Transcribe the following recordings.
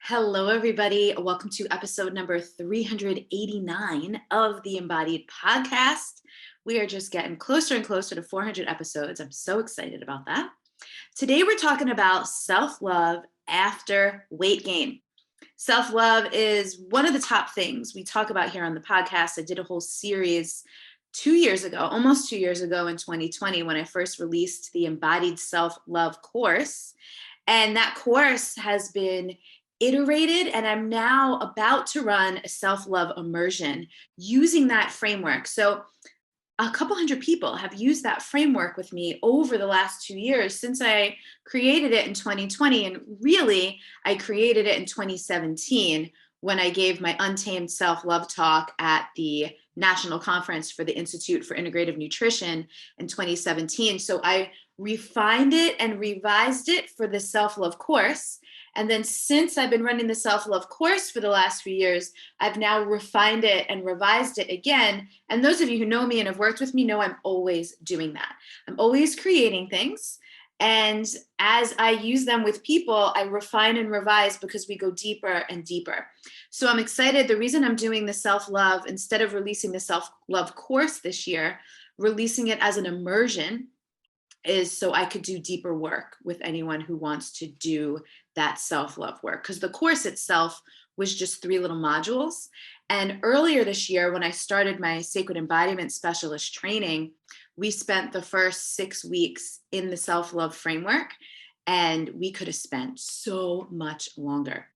Hello, everybody. Welcome to episode number 389 of the Embodied Podcast. We are just getting closer and closer to 400 episodes. I'm so excited about that. Today, we're talking about self-love after weight gain. Self-love is one of the top things we talk about here on the podcast. I did a whole series 2 years ago, almost 2 years ago in 2020, when I first released the Embodied Self-Love course. And that course has been iterated, and I'm now about to run a self-love immersion using that framework. So a couple hundred people have used that framework with me over the last 2 years since I created it in 2020. And really, I created it in 2017 when I gave my Untamed Self-Love talk at the National Conference for the Institute for Integrative Nutrition in 2017. So I refined it and revised it for the self-love course. And then since I've been running the self-love course for the last few years, I've now refined it and revised it again. And those of you who know me and have worked with me know I'm always doing that. I'm always creating things. And as I use them with people, I refine and revise because we go deeper and deeper. So I'm excited. The reason I'm doing the self-love, instead of releasing the self-love course this year, releasing it as an immersion, is so I could do deeper work with anyone who wants to do that self-love work. Because the course itself was just 3 little modules. And earlier this year, when I started my Sacred Embodiment Specialist training, we spent the first 6 weeks in the self-love framework, and we could have spent so much longer.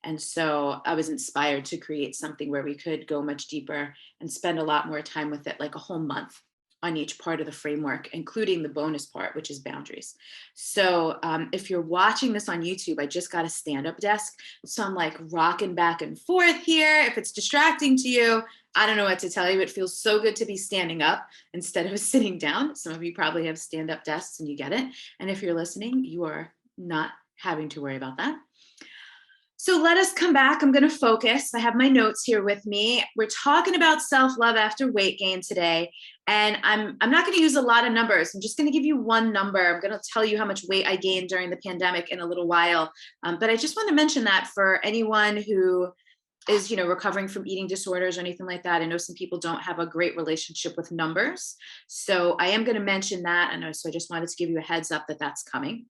And so I was inspired to create something where we could go much deeper and spend a lot more time with it, like a whole month on each part of the framework, including the bonus part, which is boundaries. So if you're watching this on YouTube, I just got a stand-up desk. So I'm like rocking back and forth here. If it's distracting to you, I don't know what to tell you. It feels so good to be standing up instead of sitting down. Some of you probably have stand-up desks and you get it. And if you're listening, you are not having to worry about that. So let us come back. I'm going to focus. I have my notes here with me. We're talking about self-love after weight gain today. And I'm not going to use a lot of numbers. I'm just going to give you one number. I'm going to tell you how much weight I gained during the pandemic in a little while. But I just want to mention that for anyone who is, recovering from eating disorders or anything like that. I know some people don't have a great relationship with numbers. So I am going to mention that. So I just wanted to give you a heads up that that's coming.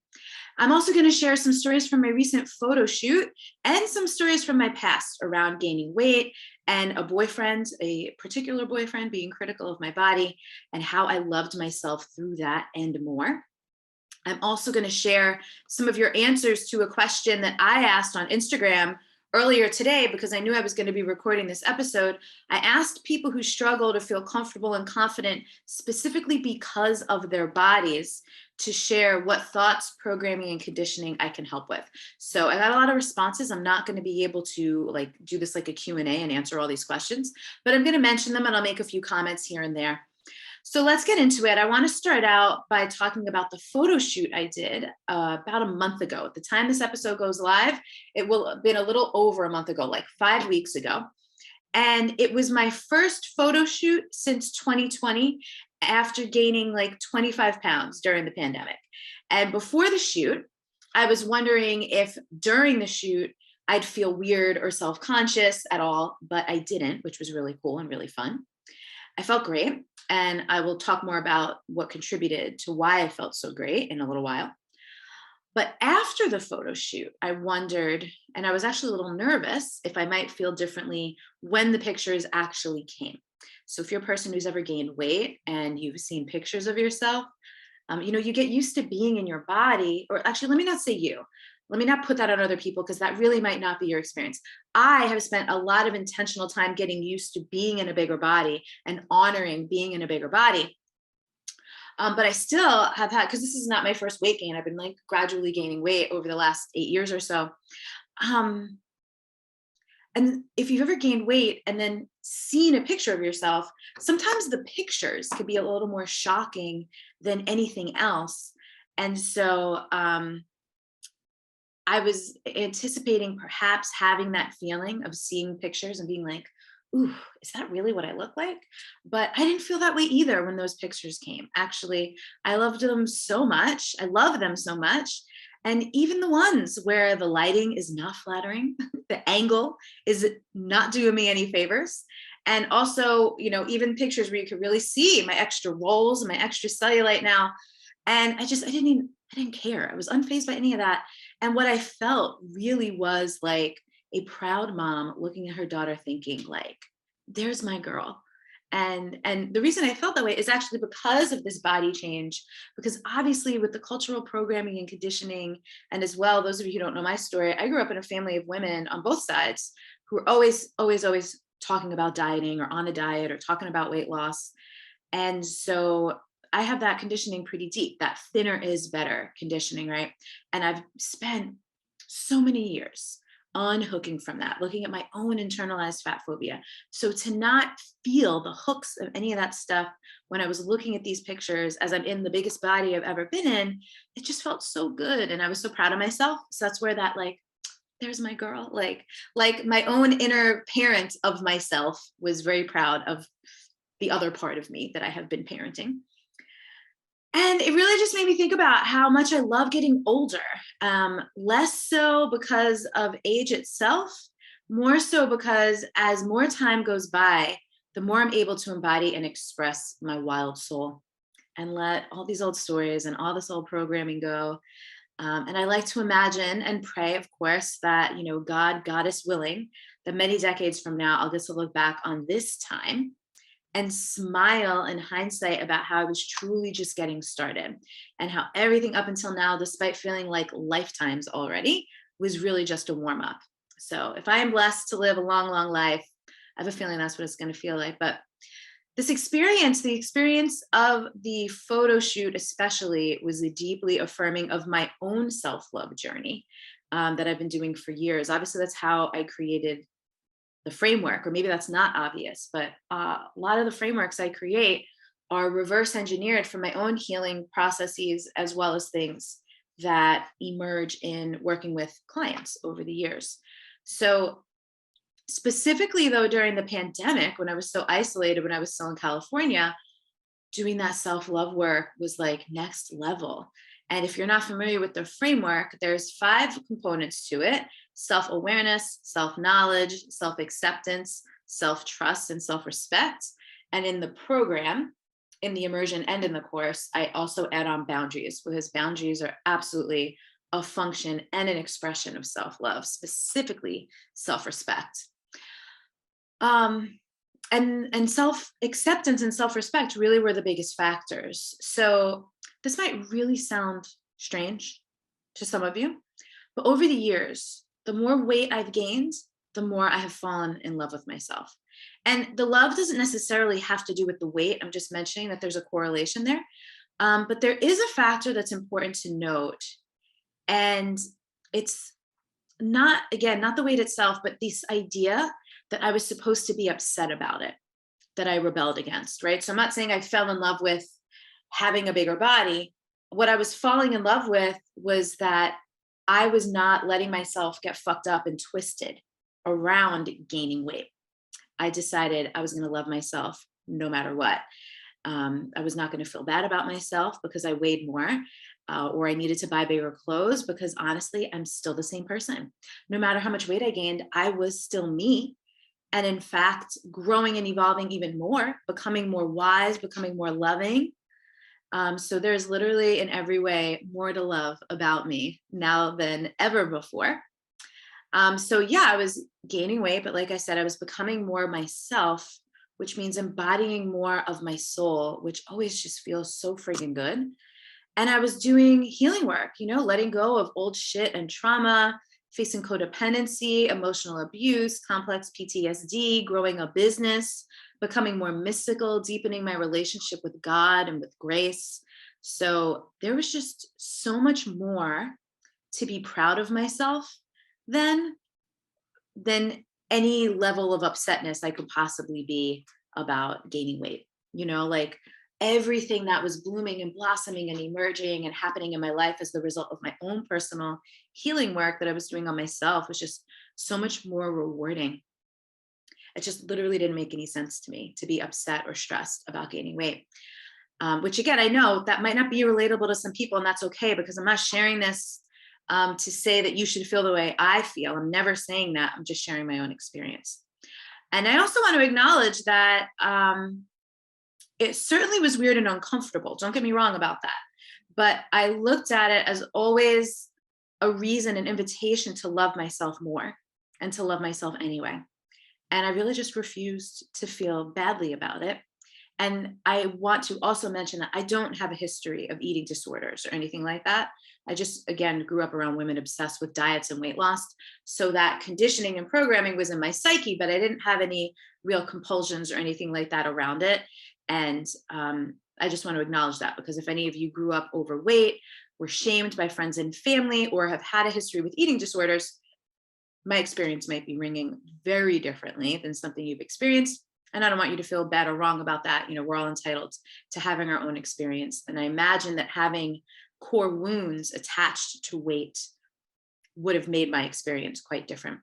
I'm also going to share some stories from my recent photo shoot and some stories from my past around gaining weight and a particular boyfriend being critical of my body and how I loved myself through that and more. I'm also going to share some of your answers to a question that I asked on Instagram earlier today, because I knew I was going to be recording this episode. I asked people who struggle to feel comfortable and confident, specifically because of their bodies, to share what thoughts, programming, and conditioning I can help with. So I got a lot of responses. I'm not going to be able to do this like a Q&A and answer all these questions, but I'm going to mention them and I'll make a few comments here and there. So let's get into it. I want to start out by talking about the photo shoot I did about a month ago. At the time this episode goes live, it will have been a little over a month ago, like 5 weeks ago. And it was my first photo shoot since 2020 after gaining like 25 pounds during the pandemic. And before the shoot, I was wondering if during the shoot, I'd feel weird or self-conscious at all, but I didn't, which was really cool and really fun. I felt great. And I will talk more about what contributed to why I felt so great in a little while. But after the photo shoot, I wondered, and I was actually a little nervous if I might feel differently when the pictures actually came. So if you're a person who's ever gained weight and you've seen pictures of yourself, you get used to being in your body, or actually, let me not say you. Let me not put that on other people because that really might not be your experience. I have spent a lot of intentional time getting used to being in a bigger body and honoring being in a bigger body. But I still have had, because this is not my first weight gain, I've been like gradually gaining weight over the last 8 years or so. And if you've ever gained weight and then seen a picture of yourself, sometimes the pictures could be a little more shocking than anything else. And so I was anticipating perhaps having that feeling of seeing pictures and being like, ooh, is that really what I look like? But I didn't feel that way either when those pictures came. Actually, I loved them so much. I love them so much. And even the ones where the lighting is not flattering, the angle is not doing me any favors. And also, even pictures where you could really see my extra rolls and my extra cellulite now. And I didn't care. I was unfazed by any of that. And what I felt really was like a proud mom looking at her daughter thinking like, there's my girl. And the reason I felt that way is actually because of this body change, because obviously with the cultural programming and conditioning, and as well, those of you who don't know my story, I grew up in a family of women on both sides who were always talking about dieting or on a diet or talking about weight loss. And so I have that conditioning pretty deep, that thinner is better conditioning, right? And I've spent so many years unhooking from that, looking at my own internalized fat phobia. So to not feel the hooks of any of that stuff when I was looking at these pictures as I'm in the biggest body I've ever been in, it just felt so good. And I was so proud of myself. So that's where that like, there's my girl, like my own inner parent of myself was very proud of the other part of me that I have been parenting. And it really just made me think about how much I love getting older, less so because of age itself, more so because as more time goes by, the more I'm able to embody and express my wild soul and let all these old stories and all this old programming go. And I like to imagine and pray, of course, that, God, goddess willing, that many decades from now, I'll get to look back on this time and smile in hindsight about how I was truly just getting started and how everything up until now, despite feeling like lifetimes already, was really just a warm up. So if I am blessed to live a long, long life, I have a feeling that's what it's going to feel like. But this experience, the experience of the photo shoot especially, was a deeply affirming of my own self-love journey that I've been doing for years. Obviously, that's how I created the framework, or maybe that's not obvious, but a lot of the frameworks I create are reverse engineered from my own healing processes, as well as things that emerge in working with clients over the years. So specifically though, during the pandemic, when I was so isolated, when I was still in California, doing that self-love work was like next level. And if you're not familiar with the framework, there's 5 components to it: self-awareness, self-knowledge, self-acceptance, self-trust, and self-respect. And in the program, in the immersion and in the course, I also add on boundaries, because boundaries are absolutely a function and an expression of self-love, specifically self-respect. And self-acceptance and self-respect really were the biggest factors. So this might really sound strange to some of you, but over the years, the more weight I've gained, the more I have fallen in love with myself. And the love doesn't necessarily have to do with the weight. I'm just mentioning that there's a correlation there. But there is a factor that's important to note. And it's not, again, not the weight itself, but this idea that I was supposed to be upset about it, that I rebelled against, right? So I'm not saying I fell in love with having a bigger body. What I was falling in love with was that I was not letting myself get fucked up and twisted around gaining weight. I decided I was going to love myself no matter what. I was not going to feel bad about myself because I weighed more, or I needed to buy bigger clothes, because honestly, I'm still the same person. No matter how much weight I gained, I was still me. And in fact, growing and evolving even more, becoming more wise, becoming more loving. So there's literally in every way more to love about me now than ever before. So yeah, I was gaining weight, but like I said, I was becoming more myself, which means embodying more of my soul, which always just feels so freaking good. And I was doing healing work, letting go of old shit and trauma, facing codependency, emotional abuse, complex PTSD, growing a business, becoming more mystical, deepening my relationship with God and with grace. So there was just so much more to be proud of myself than any level of upsetness I could possibly be about gaining weight. Like everything that was blooming and blossoming and emerging and happening in my life as the result of my own personal healing work that I was doing on myself was just so much more rewarding. It just literally didn't make any sense to me to be upset or stressed about gaining weight. Which again, I know that might not be relatable to some people, and that's okay, because I'm not sharing this to say that you should feel the way I feel. I'm never saying that. I'm just sharing my own experience. And I also want to acknowledge that it certainly was weird and uncomfortable. Don't get me wrong about that. But I looked at it as always a reason, an invitation to love myself more and to love myself anyway. And I really just refused to feel badly about it. And I want to also mention that I don't have a history of eating disorders or anything like that. I just, again, grew up around women obsessed with diets and weight loss. So that conditioning and programming was in my psyche, but I didn't have any real compulsions or anything like that around it. And I just want to acknowledge that, because if any of you grew up overweight, were shamed by friends and family, or have had a history with eating disorders, my experience might be ringing very differently than something you've experienced. And I don't want you to feel bad or wrong about that. You know, we're all entitled to having our own experience. And I imagine that having core wounds attached to weight would have made my experience quite different.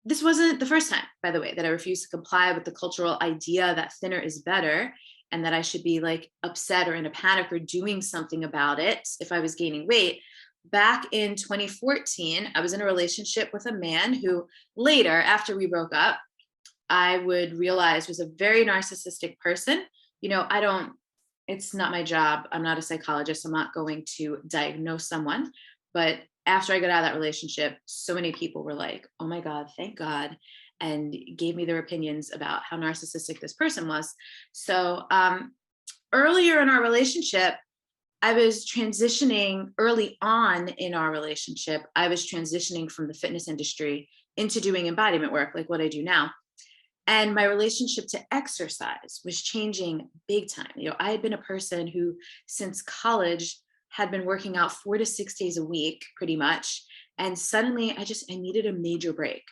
This wasn't the first time, by the way, that I refused to comply with the cultural idea that thinner is better and that I should be like upset or in a panic or doing something about it if I was gaining weight. Back in 2014, I was in a relationship with a man who later, after we broke up, I would realize was a very narcissistic person. You know, it's not my job. I'm not a psychologist. I'm not going to diagnose someone. But after I got out of that relationship, so many people were like, oh my God, thank God, and gave me their opinions about how narcissistic this person was. So earlier in our relationship, I was transitioning early on in our relationship. I was transitioning from the fitness industry into doing embodiment work, like what I do now. And my relationship to exercise was changing big time. You know, I had been a person who, since college, had been working out 4 to 6 days a week, pretty much. And suddenly I needed a major break.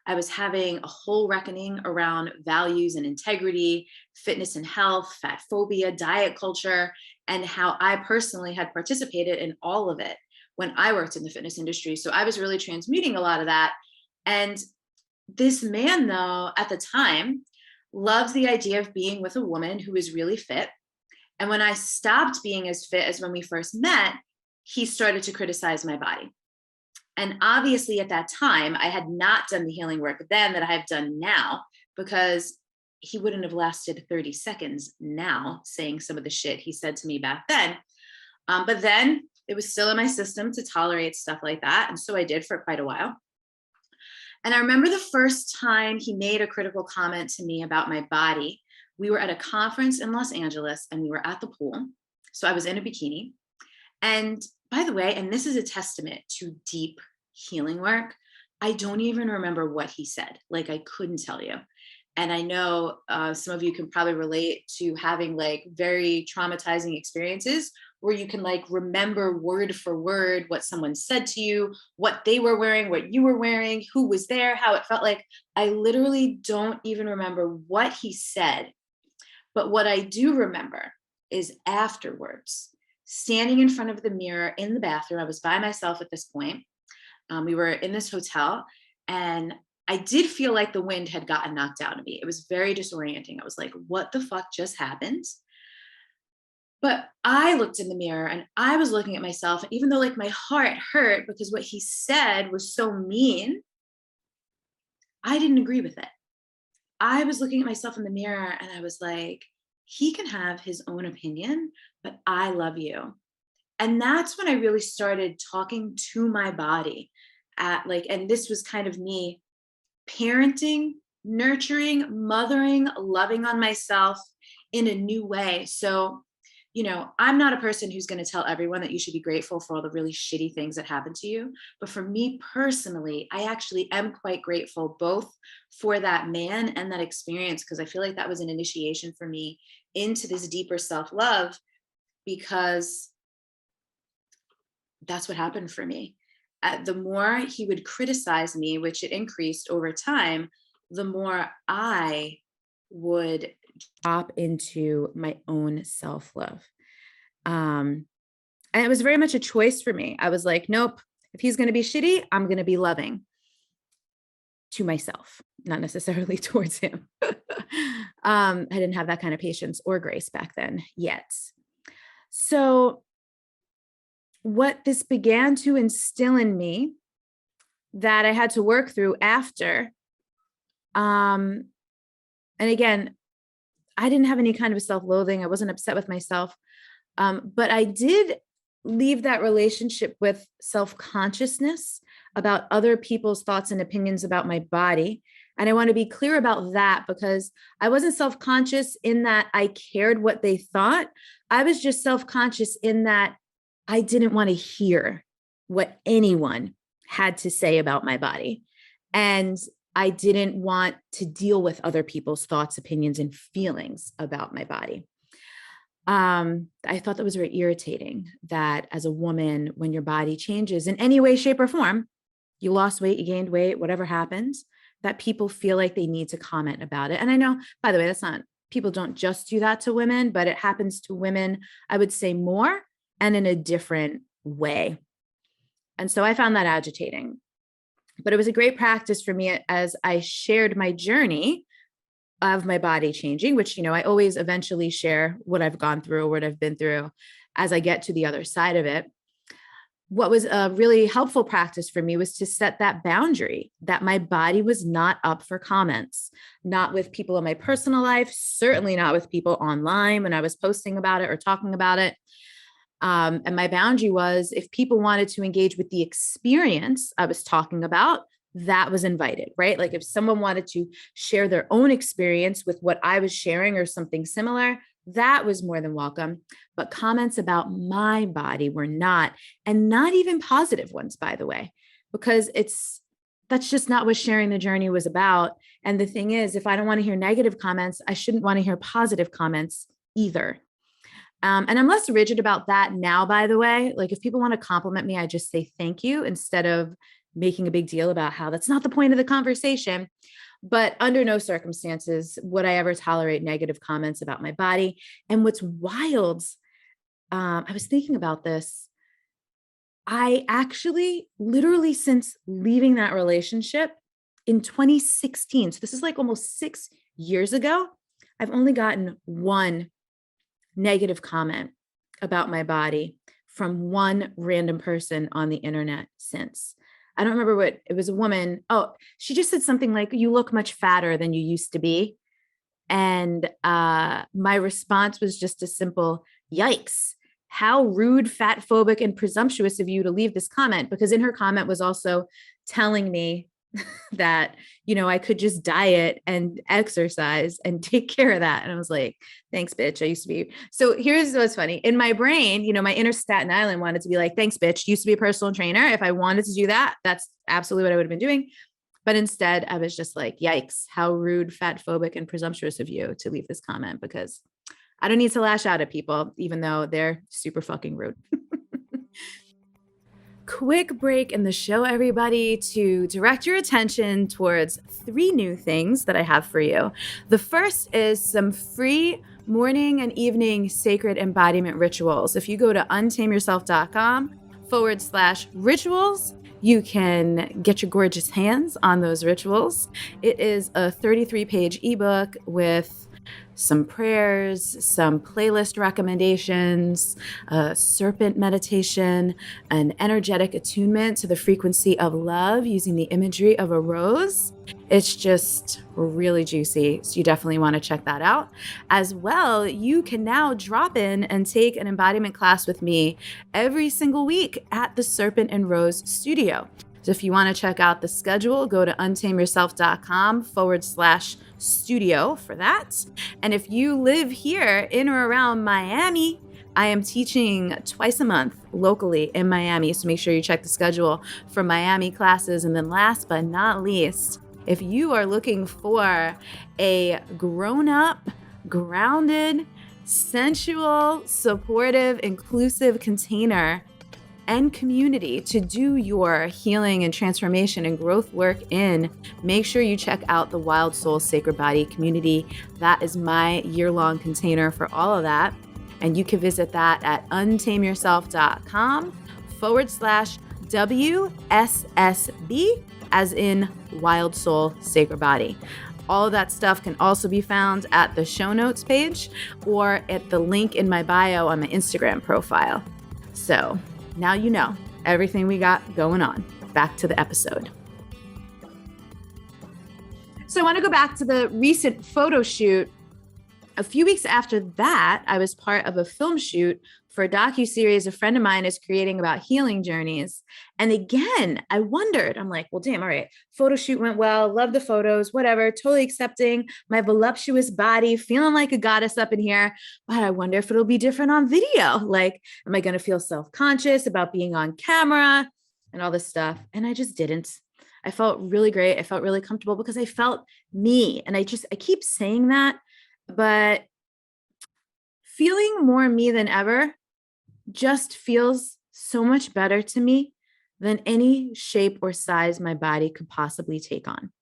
I was having a whole reckoning around values and integrity, fitness and health, fat phobia, diet culture, and how I personally had participated in all of it when I worked in the fitness industry. So I was really transmuting a lot of that. And this man, though, at the time, loved the idea of being with a woman who was really fit. And when I stopped being as fit as when we first met, he started to criticize my body. And obviously at that time, I had not done the healing work then that I have done now, because he wouldn't have lasted 30 seconds now saying some of the shit he said to me back then. But then it was still in my system to tolerate stuff like that. And so I did for quite a while. And I remember the first time he made a critical comment to me about my body. We were at a conference in Los Angeles and we were at the pool. So I was in a bikini. And by the way, and this is a testament to deep healing work, I don't even remember what he said. Like, I couldn't tell you. And I know some of you can probably relate to having like very traumatizing experiences where you can like remember word for word what someone said to you, what they were wearing, what you were wearing, who was there, how it felt like. I literally don't even remember what he said. But what I do remember is afterwards, standing in front of the mirror in the bathroom. I was by myself at this point. We were in this hotel, and I did feel like the wind had gotten knocked out of me. It was very disorienting. I was like, what the fuck just happened? But I looked in the mirror and I was looking at myself. And even though like my heart hurt because what he said was so mean, I didn't agree with it. I was looking at myself in the mirror and I was like, he can have his own opinion, but I love you. And that's when I really started talking to my body and this was kind of me parenting, nurturing, mothering, loving on myself in a new way. So, you know, I'm not a person who's going to tell everyone that you should be grateful for all the really shitty things that happen to you. But for me personally, I actually am quite grateful both for that man and that experience, because I feel like that was an initiation for me into this deeper self-love, because that's what happened for me. The more he would criticize me, which it increased over time, the more I would drop into my own self-love. And it was very much a choice for me. I was like, nope, if he's going to be shitty, I'm going to be loving to myself, not necessarily towards him. I didn't have that kind of patience or grace back then yet. So what this began to instill in me that I had to work through after, and again, I didn't have any kind of self-loathing. I wasn't upset with myself. But I did leave that relationship with self-consciousness about other people's thoughts and opinions about my body. And I want to be clear about that because I wasn't self-conscious in that I cared what they thought. I was just self-conscious in that I didn't want to hear what anyone had to say about my body. And I didn't want to deal with other people's thoughts, opinions, and feelings about my body. I thought that was very irritating that as a woman, when your body changes in any way, shape, or form, you lost weight, you gained weight, whatever happens, that people feel like they need to comment about it. And I know, by the way, people don't just do that to women, but it happens to women, I would say more and in a different way. And so I found that agitating. But it was a great practice for me as I shared my journey of my body changing, which, I always eventually share what I've gone through, what I've been through as I get to the other side of it. What was a really helpful practice for me was to set that boundary that my body was not up for comments, not with people in my personal life, certainly not with people online when I was posting about it or talking about it. And my boundary was if people wanted to engage with the experience I was talking about, that was invited, right? Like if someone wanted to share their own experience with what I was sharing or something similar, that was more than welcome. But comments about my body were not, and not even positive ones, by the way, because that's just not what sharing the journey was about. And the thing is, if I don't want to hear negative comments, I shouldn't want to hear positive comments either. And I'm less rigid about that now, by the way. Like if people want to compliment me, I just say thank you instead of making a big deal about how that's not the point of the conversation. But under no circumstances would I ever tolerate negative comments about my body. And what's wild, I was thinking about this. I actually literally since leaving that relationship in 2016, so this is like almost 6 years ago, I've only gotten one negative comment about my body from one random person on the internet since. I don't remember what it was. A woman. Oh, she just said something like, "You look much fatter than you used to be." And my response was just a simple, "Yikes. How rude, fat phobic, and presumptuous of you to leave this comment." Because in her comment was also telling me that, I could just diet and exercise and take care of that. And I was like, thanks, bitch. I used to be. So here's what's funny. In my brain, my inner Staten Island wanted to be like, thanks, bitch. Used to be a personal trainer. If I wanted to do that, that's absolutely what I would have been doing. But instead, I was just like, yikes, how rude, fat phobic, and presumptuous of you to leave this comment, because I don't need to lash out at people, even though they're super fucking rude. Quick break in the show, everybody, to direct your attention towards 3 new things that I have for you. The first is some free morning and evening sacred embodiment rituals. If you go to untameyourself.com/rituals, you can get your gorgeous hands on those rituals. It is a 33-page ebook with some prayers, some playlist recommendations, a serpent meditation, an energetic attunement to the frequency of love using the imagery of a rose. It's just really juicy. So you definitely want to check that out. As well, you can now drop in and take an embodiment class with me every single week at the Serpent and Rose Studio. So if you want to check out the schedule, go to untameyourself.com/studio for that. And if you live here in or around Miami, I am teaching twice a month locally in Miami. So make sure you check the schedule for Miami classes. And then last but not least, if you are looking for a grown-up, grounded, sensual, supportive, inclusive container and community to do your healing and transformation and growth work in, make sure you check out the Wild Soul Sacred Body community. That is my year-long container for all of that. And you can visit that at untameyourself.com/WSSB, as in Wild Soul Sacred Body. All of that stuff can also be found at the show notes page or at the link in my bio on my Instagram profile. So now you know everything we got going on. Back to the episode. So I want to go back to the recent photo shoot. A few weeks after that, I was part of a film shoot for a docuseries a friend of mine is creating about healing journeys. And again, I wondered, I'm like, well, damn, all right, photo shoot went well, love the photos, whatever, totally accepting my voluptuous body, feeling like a goddess up in here. But I wonder if it'll be different on video. Like, am I going to feel self-conscious about being on camera and all this stuff? And I just didn't. I felt really great. I felt really comfortable because I felt me. And I keep saying that, but feeling more me than ever just feels so much better to me than any shape or size my body could possibly take on.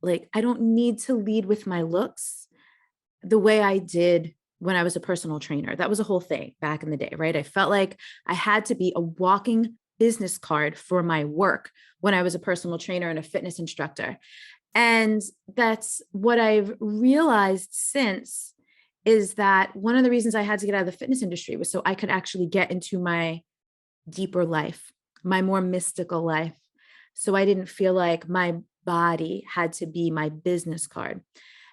Like, I don't need to lead with my looks the way I did when I was a personal trainer. That was a whole thing back in the day, right? I felt like I had to be a walking business card for my work when I was a personal trainer and a fitness instructor. And that's what I've realized since is that one of the reasons I had to get out of the fitness industry was so I could actually get into my deeper life, my more mystical life. So I didn't feel like my body had to be my business card.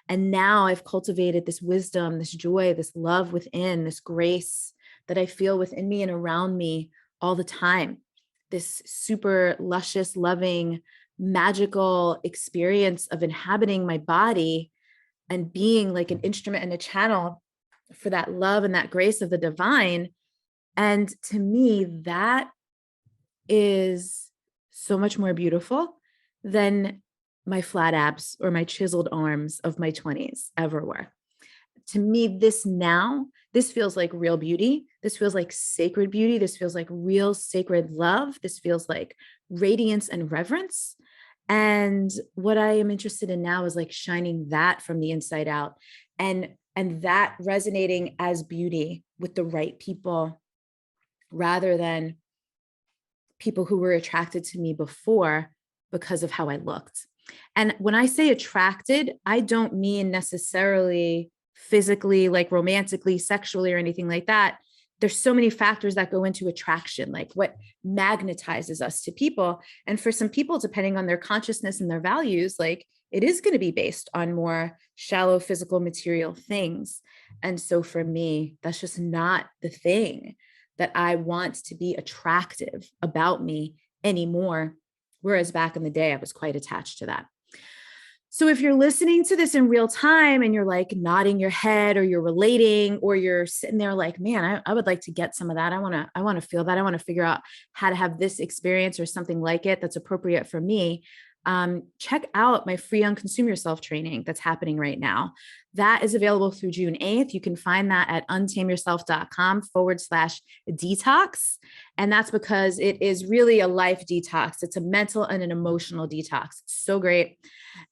And now I've cultivated this wisdom, this joy, this love within, this grace that I feel within me and around me all the time. This super luscious, loving, magical experience of inhabiting my body and being like an instrument and a channel for that love and that grace of the divine. And to me, that is so much more beautiful than my flat abs or my chiseled arms of my 20s ever were. To me, this feels like real beauty. This feels like sacred beauty. This feels like real sacred love. This feels like radiance and reverence. And what I am interested in now is like shining that from the inside out and that resonating as beauty with the right people rather than people who were attracted to me before because of how I looked. And when I say attracted, I don't mean necessarily physically, like romantically, sexually, or anything like that. There's so many factors that go into attraction, like what magnetizes us to people. And for some people, depending on their consciousness and their values, like it is going to be based on more shallow physical material things. And so for me, that's just not the thing that I want to be attractive about me anymore. Whereas back in the day, I was quite attached to that. So if you're listening to this in real time and you're like nodding your head or you're relating or you're sitting there like, man, I would like to get some of that. I want to feel that. I want to figure out how to have this experience or something like it that's appropriate for me. Check out my free Unconsume Yourself training that's happening right now. That is available through June 8th. You can find that at untameyourself.com/detox. And that's because it is really a life detox. It's a mental and an emotional detox. It's so great.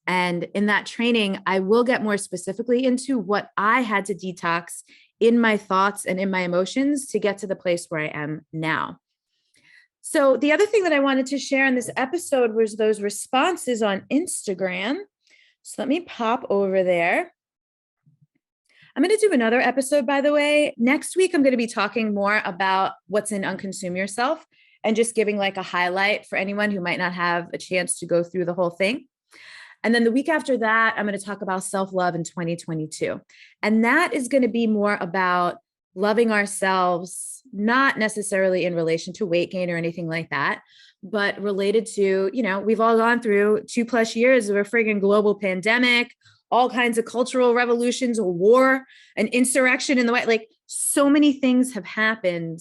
And in that training, I will get more specifically into what I had to detox in my thoughts and in my emotions to get to the place where I am now. So the other thing that I wanted to share in this episode was those responses on Instagram. So let me pop over there. I'm going to do another episode, by the way. Next week, I'm going to be talking more about what's in Unconsume Yourself and just giving like a highlight for anyone who might not have a chance to go through the whole thing. And then the week after that, I'm going to talk about self-love in 2022. And that is going to be more about loving ourselves, not necessarily in relation to weight gain or anything like that, but related to, we've all gone through 2+ years of a friggin' global pandemic, all kinds of cultural revolutions, a war, an insurrection in the White, like so many things have happened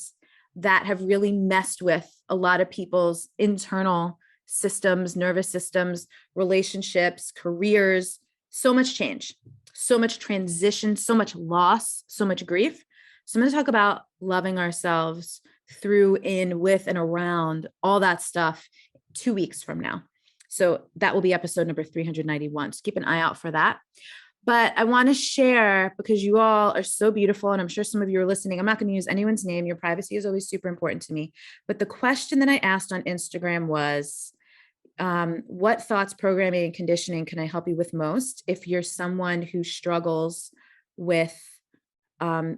that have really messed with a lot of people's internal systems, nervous systems, relationships, careers, so much change, so much transition, so much loss, so much grief. So I'm going to talk about loving ourselves through, in, with, and around all that stuff 2 weeks from now. So that will be episode number 391. So keep an eye out for that. But I want to share, because you all are so beautiful, and I'm sure some of you are listening. I'm not going to use anyone's name. Your privacy is always super important to me. But the question that I asked on Instagram was, what thoughts, programming, and conditioning can I help you with most if you're someone who struggles with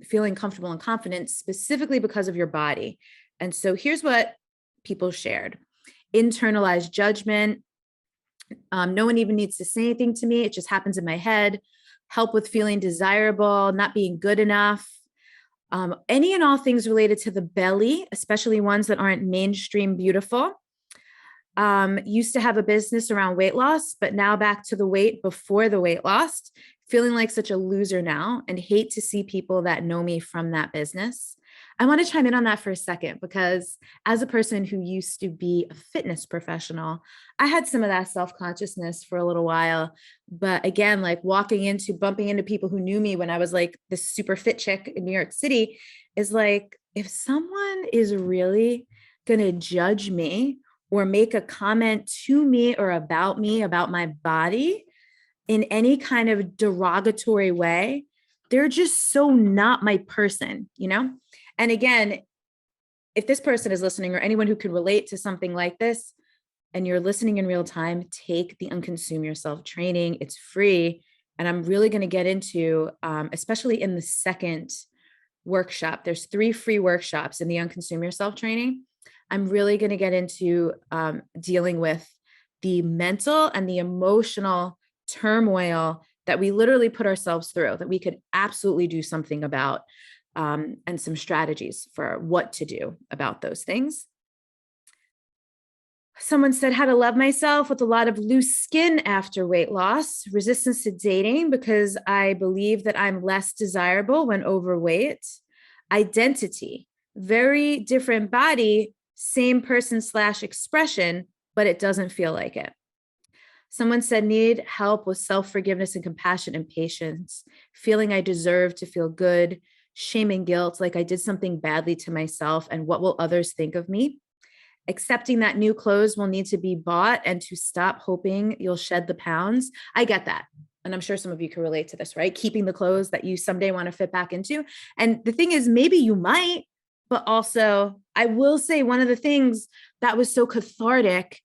feeling comfortable and confident, specifically because of your body? And so here's what people shared: internalized judgment. No one even needs to say anything to me. It just happens in my head. Help with feeling desirable, not being good enough. Any and all things related to the belly, especially ones that aren't mainstream beautiful. Used to have a business around weight loss, but now back to the weight before the weight loss, feeling like such a loser now and hate to see people that know me from that business. I want to chime in on that for a second, because as a person who used to be a fitness professional, I had some of that self-consciousness for a little while. But again, like bumping into people who knew me when I was like this super fit chick in New York City is like, if someone is really going to judge me or make a comment to me or about me, about my body in any kind of derogatory way, they're just so not my person, you know? And again, if this person is listening or anyone who can relate to something like this, and you're listening in real time, take the Unconsume Yourself training. It's free. And I'm really going to get into, especially in the second workshop, there's 3 free workshops in the Unconsume Yourself training. I'm really going to get into dealing with the mental and the emotional turmoil that we literally put ourselves through, that we could absolutely do something about, and some strategies for what to do about those things. Someone said how to love myself with a lot of loose skin after weight loss, resistance to dating because I believe that I'm less desirable when overweight, identity, very different body, same person / expression, but it doesn't feel like it. Someone said, need help with self-forgiveness and compassion and patience, feeling I deserve to feel good, shame and guilt, like I did something badly to myself, and what will others think of me? Accepting that new clothes will need to be bought and to stop hoping you'll shed the pounds. I get that. And I'm sure some of you can relate to this, right? Keeping the clothes that you someday want to fit back into. And the thing is, maybe you might, but also I will say one of the things that was so cathartic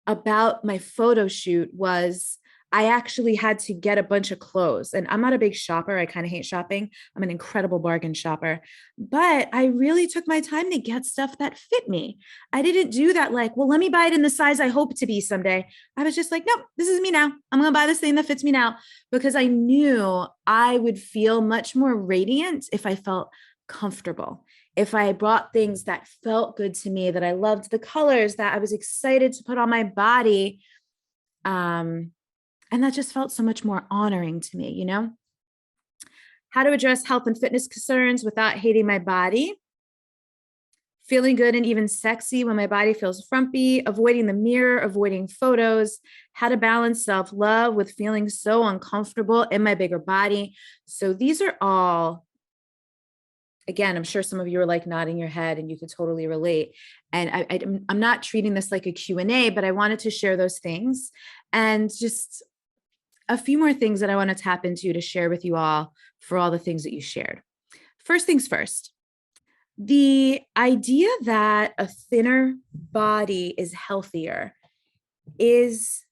about my photo shoot was I actually had to get a bunch of clothes, and I'm not a big shopper. I kind of hate shopping. I'm an incredible bargain shopper, but I really took my time to get stuff that fit me. I didn't do that like, well, let me buy it in the size I hope to be someday. I was just like, nope, this is me now. I'm going to buy this thing that fits me now, because I knew I would feel much more radiant if I felt comfortable. If I brought things that felt good to me, that I loved the colors, that I was excited to put on my body. And that just felt so much more honoring to me, you know? How to address health and fitness concerns without hating my body. Feeling good and even sexy when my body feels frumpy, avoiding the mirror, avoiding photos, how to balance self-love with feeling so uncomfortable in my bigger body. So these are all, again, I'm sure some of you are like nodding your head and you could totally relate. And I'm not treating this like a Q&A, but I wanted to share those things and just a few more things that I want to tap into to share with you all for all the things that you shared. First things first, the idea that a thinner body is healthier is,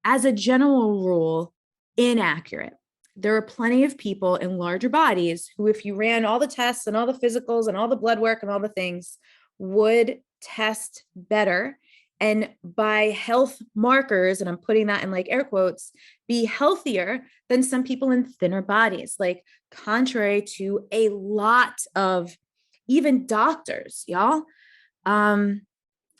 as a general rule, inaccurate. There are plenty of people in larger bodies who, if you ran all the tests and all the physicals and all the blood work and all the things, would test better. And by health markers, and I'm putting that in like air quotes, be healthier than some people in thinner bodies, like contrary to a lot of even doctors, y'all.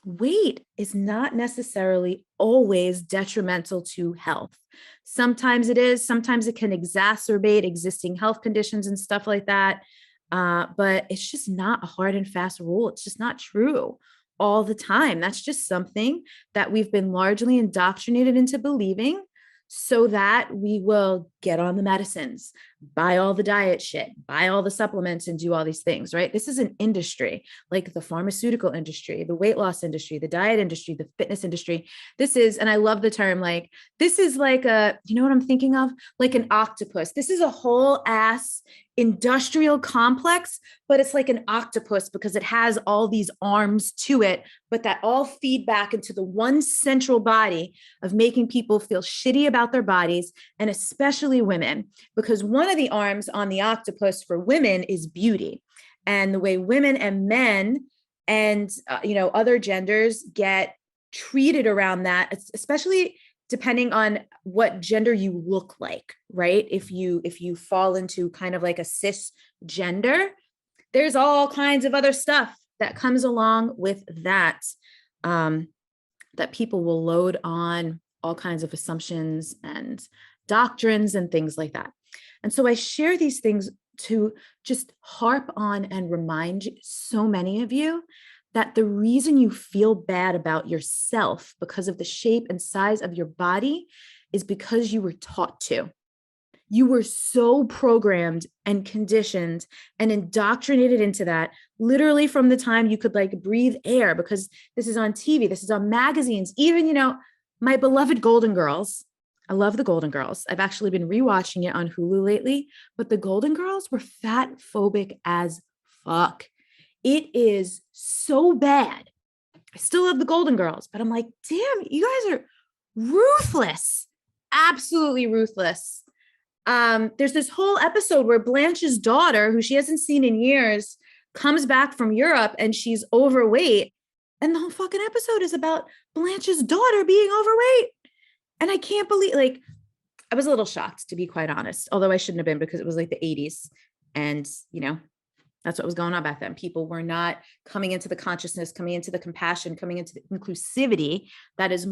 Weight is not necessarily always detrimental to health. Sometimes it is, sometimes it can exacerbate existing health conditions and stuff like that. But it's just not a hard and fast rule. It's just not true all the time. That's just something that we've been largely indoctrinated into believing so that we will get on the medicines, buy all the diet shit, buy all the supplements and do all these things, right? This is an industry like the pharmaceutical industry, the weight loss industry, the diet industry, the fitness industry. This is, and I love the term, like, this is like a, you know what I'm thinking of? Like an octopus. This is a whole ass industrial complex, but it's like an octopus because it has all these arms to it, but that all feed back into the one central body of making people feel shitty about their bodies, and especially women, because one of the arms on the octopus for women is beauty. and the way women and men and, other genders get treated around that, especially depending on what gender you look like, right? If you fall into kind of like a cis gender, there's all kinds of other stuff that comes along with that, that people will load on all kinds of assumptions and doctrines and things like that. And so I share these things to just harp on and remind so many of you that the reason you feel bad about yourself because of the shape and size of your body is because you were taught to. You were so programmed and conditioned and indoctrinated into that, literally from the time you could like breathe air, because this is on TV, this is on magazines, even, my beloved Golden Girls. I love the Golden Girls. I've actually been rewatching it on Hulu lately, but the Golden Girls were fat phobic as fuck. It is so bad. I still love the Golden Girls, but I'm like, damn, you guys are ruthless, absolutely ruthless. There's this whole episode where Blanche's daughter, who she hasn't seen in years, comes back from Europe and she's overweight. And the whole fucking episode is about Blanche's daughter being overweight. And I can't believe, I was a little shocked, to be quite honest, although I shouldn't have been, because it was like the 80s. And, that's what was going on back then. People were not coming into the consciousness, coming into the compassion, coming into the inclusivity that is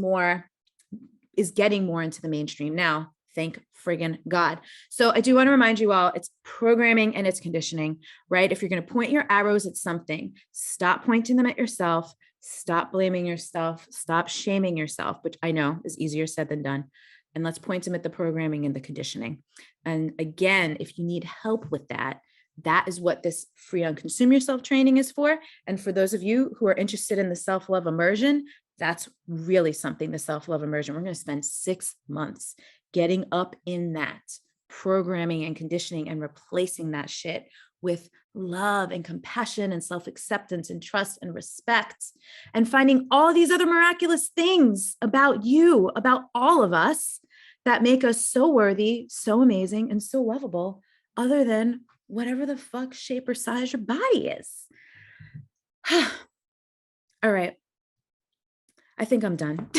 getting more into the mainstream now. Thank friggin' God. So I do want to remind you all, it's programming and it's conditioning, right? If you're going to point your arrows at something, stop pointing them at yourself, stop blaming yourself, stop shaming yourself, which I know is easier said than done. And let's point them at the programming and the conditioning. And again, if you need help with that, that is what this free Unconsume Yourself training is for. And for those of you who are interested in the self-love immersion, that's really something, the self-love immersion. We're going to spend 6 months getting up in that programming and conditioning and replacing that shit with love and compassion and self-acceptance and trust and respect, and finding all these other miraculous things about you, about all of us, that make us so worthy, so amazing, and so lovable, other than whatever the fuck shape or size your body is. All right. I think I'm done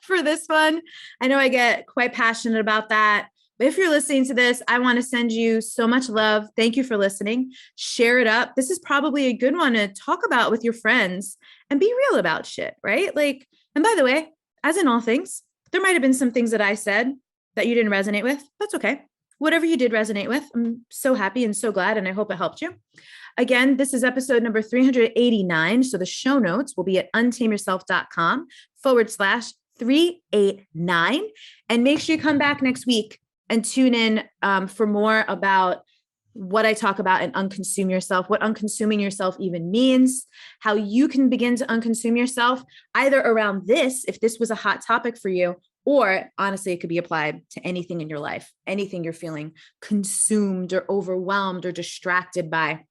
for this one. I know I get quite passionate about that, but if you're listening to this, I want to send you so much love. Thank you for listening. Share it up. This is probably a good one to talk about with your friends and be real about shit, right? And by the way, as in all things, there might've been some things that I said that you didn't resonate with. That's okay. Whatever you did resonate with, I'm so happy and so glad, and I hope it helped you. Again, this is episode number 389. So the show notes will be at untameyourself.com/389. And make sure you come back next week and tune in for more about what I talk about in Unconsume Yourself, what unconsuming yourself even means, how you can begin to unconsume yourself, either around this, if this was a hot topic for you, or honestly, it could be applied to anything in your life, anything you're feeling consumed or overwhelmed or distracted by.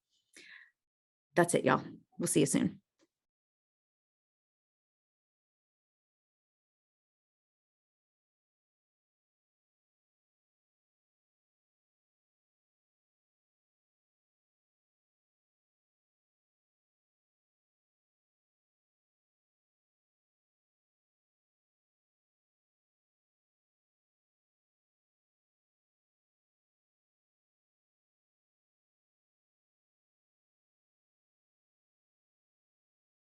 That's it, y'all. We'll see you soon.